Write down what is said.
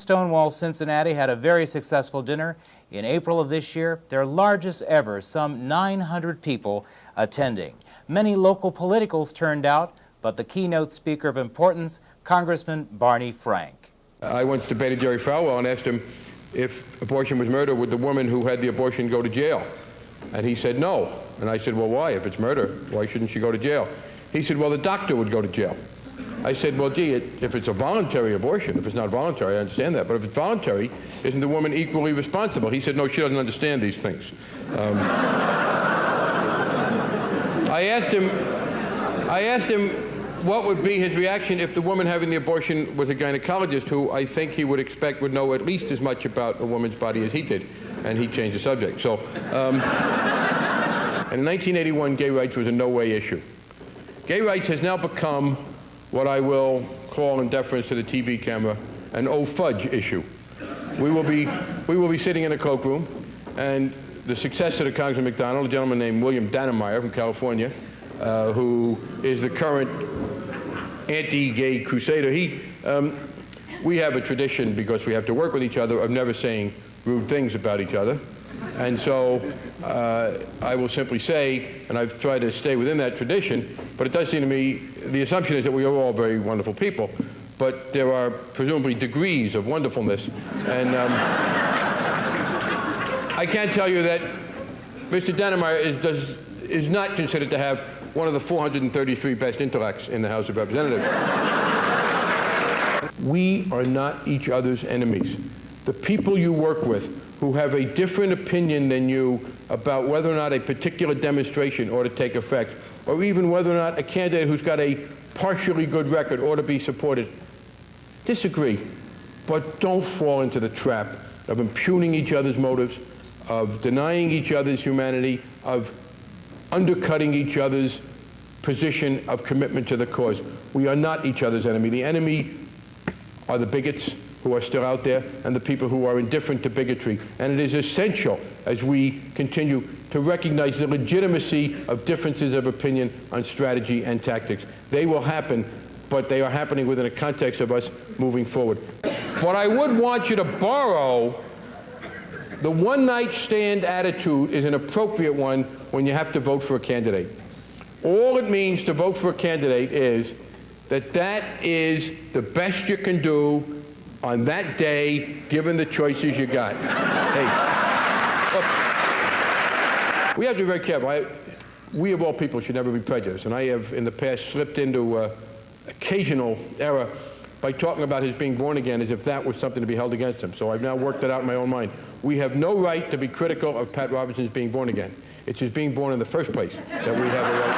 Stonewall Cincinnati had a very successful dinner in April of this year, their largest ever, some 900 people attending. Many local politicals turned out, but the keynote speaker of importance, Congressman Barney Frank. I once debated Jerry Falwell and asked him if abortion was murder, would the woman who had the abortion go to jail? And he said no. And I said, well, why? If it's murder, why shouldn't she go to jail? He said, well, the doctor would go to jail. I said, well, gee, if it's a voluntary abortion, if it's not voluntary, I understand that, but if it's voluntary, isn't the woman equally responsible? He said, no, she doesn't understand these things. I asked him what would be his reaction if the woman having the abortion was a gynecologist who I think he would expect would know at least as much about a woman's body as he did, and he changed the subject. So, and in 1981, gay rights was a no-way issue. Gay rights has now become what I will call, in deference to the TV camera, an oh fudge issue. We will be sitting in a cloakroom, and the successor to Congressman McDonald, a gentleman named William Dannemeyer from California, who is the current anti-gay crusader, we have a tradition, because we have to work with each other, of never saying rude things about each other. And so I will simply say, and I've tried to stay within that tradition, but it does seem to me, the assumption is that we are all very wonderful people, but there are presumably degrees of wonderfulness. And I can tell you that Mr. Dannemeyer is not considered to have one of the 433 best intellects in the House of Representatives. We are not each other's enemies. The people you work with who have a different opinion than you about whether or not a particular demonstration ought to take effect, or even whether or not a candidate who's got a partially good record ought to be supported, disagree. But don't fall into the trap of impugning each other's motives, of denying each other's humanity, of undercutting each other's position of commitment to the cause. We are not each other's enemy. The enemy are the bigots who are still out there, and the people who are indifferent to bigotry. And it is essential, as we continue, to recognize the legitimacy of differences of opinion on strategy and tactics. They will happen, but they are happening within a context of us moving forward. But I would want you to borrow the one-night stand attitude is an appropriate one when you have to vote for a candidate. All it means to vote for a candidate is that is the best you can do on that day, given the choices you got. Hey, look, we have to be very careful. We, of all people, should never be prejudiced. And I have, in the past, slipped into occasional error by talking about his being born again as if that was something to be held against him. So I've now worked it out in my own mind. We have no right to be critical of Pat Robinson's being born again. It's his being born in the first place that we have a right.